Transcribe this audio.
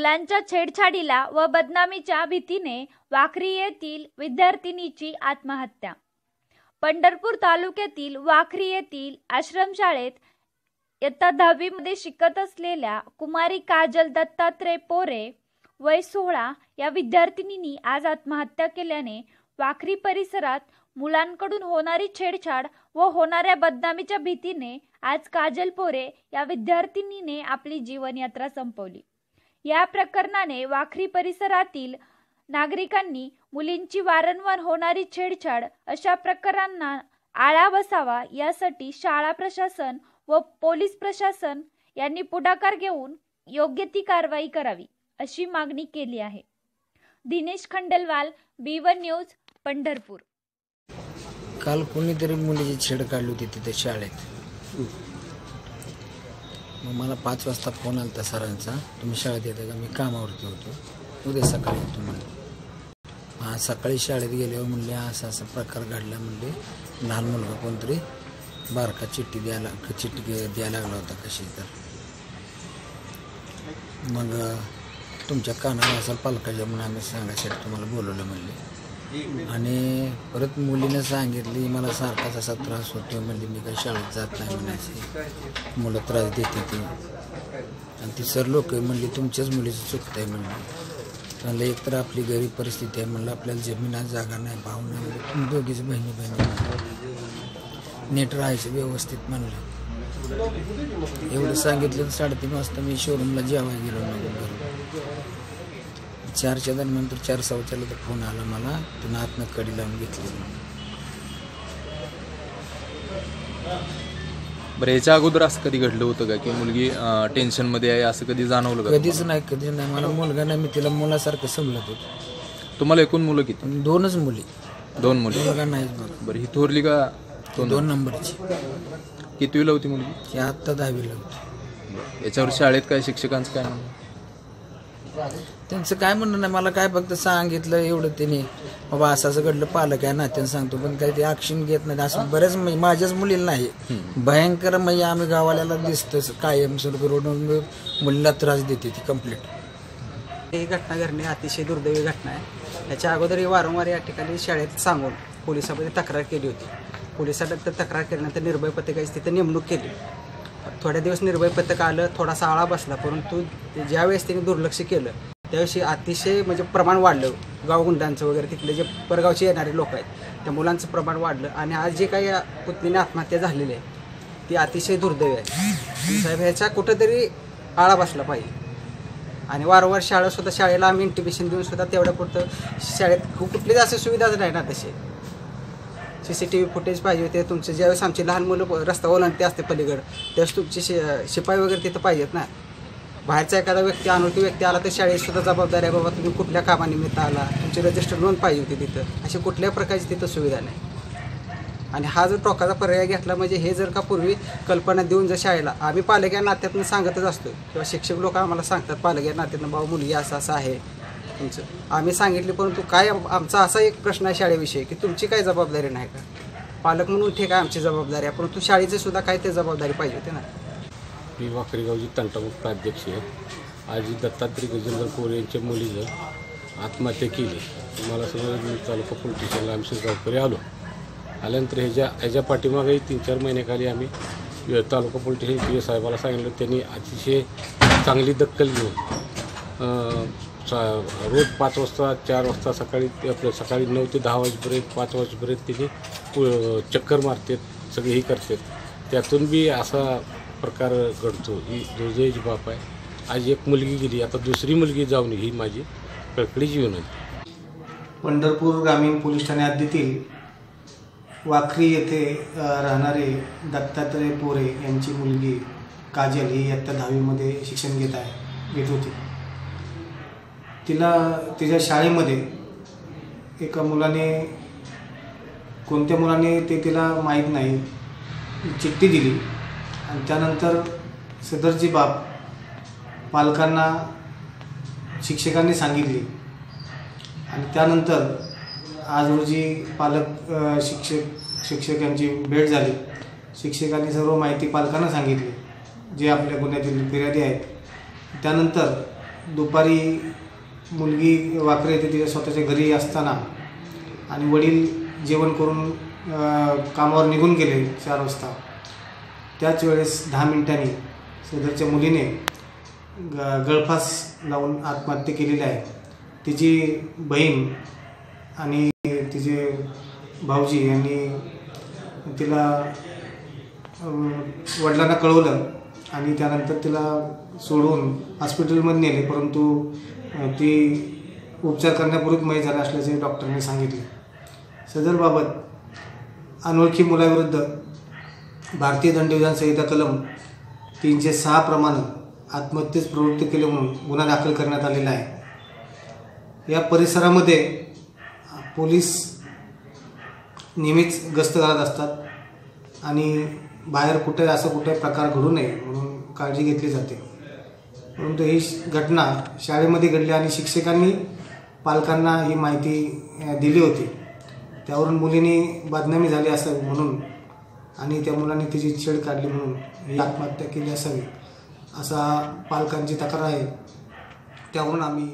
मुलांच्या छेडछाडीला व बदनामीच्या भीतीने वाखरी येथील विद्यार्थिनीची आत्महत्या। पंढरपूर तालुक्यातील वाखरी येथील आश्रमशाळेत इयत्ता 10वी मध्ये शिकत असलेल्या कुमारी काजल दत्तात्रय पोरे वय 16 या विद्यार्थिनीने आज आत्महत्या केल्याने वाखरी परिसरात मुलांकडून होणारी छेडछाड व होणाऱ्या बदनामीच्या भीतीने आज काजल पोरे या विद्यार्थिनीने आपली जीवनयात्रा संपवली। या प्रकरणाने वाखरी परिसरातील नागरिकांनी मुलींची वारंवार होणारी छेडछाड अशा प्रकारांना आळा बसावा यासाठी शाळा प्रशासन व पोलीस प्रशासन यांनी पुढाकार घेऊन योग्य ती कारवाई करावी अशी मागणी केली आहे। Dinesh Khandelwal, B1 news, Pandharpur. काल कोणीतरी मुलीची छेड काढली होती तिथे शाळेत। मग मला 5 वाजता फोन आला सरांचा, तुम्ही शाळेत येता का? मी कामावरती होतो, उद्या सकाळी येतो म्हणले। आज सकाळी शाळेत गेल्यावर म्हणले असा असा प्रकार घडला म्हणले, लहान मुलगा कोणतरी बारका चिठ्ठी द्यायला लागला होता कशी तर। मग तुमच्या कानाला असा पालकाच्या म्हणून आम्ही सांगायसाठी तुम्हाला बोलवलं म्हणले। आणि परत मुलीने सांगितली मला सारखाच असा त्रास होतो म्हणजे मी काही शाळेत जात नाही म्हणायचे, मुलं त्रास देते ती। आणि ती सर लोक म्हणली तुमच्याच मुलीचं चुकत आहे म्हणलं एक तर आपली गरीब परिस्थिती आहे म्हणलं, आपल्याला जमिनात जागा नाही, भाव नाही, तुम्ही दोघीच बहिणी नीट राहायचं व्यवस्थित म्हणलं। एवढं सांगितलं 3:30 वाजता मी शोरूमला जेवायला गेलो नाही। 4च्या दरम्यान तर 4:15 तर फोन आला मला, तिनं आतनं कडी लावून घेतली। बरं, याच्या अगोदर असं कधी घडलं होतं का की मुलगी टेन्शन मध्ये आहे असं कधी जाणवलं का? कधीच नाही, मला मुलगा नाही, मी तिला मुलासारखं समजत होतो। तुम्हाला एकूण मुलं किती? 2च मुली। 2 मुली? मुलगा नाही। बरं, ही थोरली का 2 नंबरची? कितवीला होती मुलगी? ती आत्ता 10वीला होती। याच्यावर शाळेत काय शिक्षकांचं काय म्हणणं? त्यांचं काय म्हणणं नाही, मला काय फक्त सांगितलं एवढं त्यांनी, बाबा असं असं घडलं, पालक आहे नात्यानं सांगतो, पण काही ते ॲक्शन घेत नाही। असं बऱ्याच माझ्याच मुलीला नाही, भयंकर म्हणजे आम्ही गावाला दिसतं कायम स्वरूपी रोड मुलीला त्रास देते ती कंप्लीट। ही घटना घडणे अतिशय दुर्दैवी घटना आहे। याच्या अगोदर वारंवार या ठिकाणी शाळेत सांगून पोलिसांमध्ये तक्रार केली होती। पोलिसांना तक्रार केल्यानंतर निर्भय पथकाची तिथे नेमणूक केली। थोड्या दिवस निर्भय पथक आलं, थोडासा आळा बसला, परंतु ज्यावेळेस त्यांनी दुर्लक्ष केलं त्यावेळी अतिशय म्हणजे प्रमाण वाढलं, गावगुंडांचं वगैरे तिथले जे परगावचे येणारे लोक आहेत त्या मुलांचं प्रमाण वाढलं। आणि आज जे काही पुतणीने आत्महत्या झालेली आहे ती अतिशय दुर्दैवी आहे। साहेब ह्याचा कुठंतरी आळा बसला पाहिजे। आणि वारंवार शाळेला आम्ही इंटिमेशन देऊन सुद्धा तेवढ्या पुरतं शाळेत कुठलीच अशी सुविधाच नाही ना। तसे CCTV फुटेज पाहिजे होते तुमचे, ज्यावेळेस आमची लहान मुलं रस्ता ओलांडते असते पलीकडे त्यावेळेस तुमचे शिपाई वगैरे तिथं पाहिजेत ना। बाहेरचा एखादा व्यक्ती अनोळखी व्यक्ती आला तर शाळेत सुद्धा जबाबदारी आहे, बाबा तुम्ही कुठल्या कामानिमित्त आला, तुमची रजिस्टर नोंद पाहिजे होती तिथं। अशी कुठल्याही प्रकारची तिथं सुविधा नाही। आणि हा जर टोकाचा पर्याय घेतला म्हणजे हे जर का पूर्वी कल्पना देऊन जर शाळेला आम्ही पालक या नात्यातून सांगतच असतो किंवा शिक्षक लोक आम्हाला सांगतात पालक या नात्यातून, बाबा मुलगी असं असं आहे तुमचं, आम्ही सांगितले, परंतु काय आमचा असा एक प्रश्न आहे शाळेविषयी की तुमची काय जबाबदारी नाही का? पालक म्हणून ठीक आहे आमची जबाबदारी आहे, परंतु शाळेची सुद्धा काय ते जबाबदारी पाहिजे होती ना। मी वाखरी गावची तंटामुक्त अध्यक्ष आहे। आज दत्तात्रय गजेंद्र पोरे यांच्या मुलीनं आत्महत्या केली। मला समजलं तालुका पोलीस स्टेशनला आमच्या गावकरी आल्यानंतर ह्याच्या पाठीमागे 3-4 महिन्याखाली आम्ही तालुका पोलीस स्टेशन साहेबाला सांगितलं, त्यांनी अतिशय चांगली दखल घेऊन रोज 5 वाजता 4 वाजता सकाळी 9 ते 10 वाजेपर्यंत 5 वाजेपर्यंत तिथे चक्कर मारतात, सगळे हे करतात। त्यातून बी असा प्रकार घडतो, ही दुर्दैवाची बाब आहे। आज एक मुलगी गेली, आता दुसरी मुलगी जाऊन ही माझी कळकळीची विनंती। पंढरपूर ग्रामीण पोलीस ठाणे हद्दीतील वाखरी येथे राहणारे दत्तात्रय पोरे यांची मुलगी काजल ही इयत्ता 10वी मध्ये शिक्षण घेत होती। तिला तिच्या शाळेमध्ये एका मुलाने, कोणत्या मुलाने ते तिला माहीत नाही, चिठ्ठी दिली आणि त्यानंतर सदरची बाब पालकांना शिक्षकांनी सांगितली आणि त्यानंतर आज रोजी पालक शिक्षक यांची भेट झाली। शिक्षकांनी सर्व माहिती पालकांना सांगितली जे आपल्या गुन्ह्यातील फिर्यादी आहेत। त्यानंतर दुपारी मुलगी वाकरे येथे तिच्या स्वतःच्या घरी असताना आणि वडील जेवण करून कामावर निघून गेले 4 वाजता. त्याच वेळेस 10 मिनिटांनी सदरच्या मुलीने गळफास लावून आत्महत्या केलेली आहे. तिची बहीण आणि तिचे भाऊजी यांनी तिला वडिलांना कळवलं आणि त्यानंतर तिला सोडून हॉस्पिटलमध्ये नेले, परंतु ती उपचार करण्यापूर्वीच मयत झाली असल्याचे डॉक्टरांनी सांगितले. सदरबाबत अनोळखी मुलाविरुद्ध भारतीय दंडविधान संहिता कलम 306 प्रमाणे आत्महत्येस प्रवृत्त केले म्हणून गुन्हा दाखल करण्यात आलेला आहे. या परिसरामध्ये पोलीस नेहमीच गस्त घालत असतात आणि बाहेर कुठे असं कुठे प्रकार घडू नये म्हणून काळजी घेतली जाते. परंतु ही घटना शाळेमध्ये घडली आणि शिक्षकांनी पालकांना ही माहिती दिली होती. त्यावरून मुलीने बदनामी झाली असावी म्हणून आणि त्या मुलांनी तिची छेड काढली म्हणून ही आत्महत्या केली असावी असा पालकांची तक्रार आहे. त्यावरून आम्ही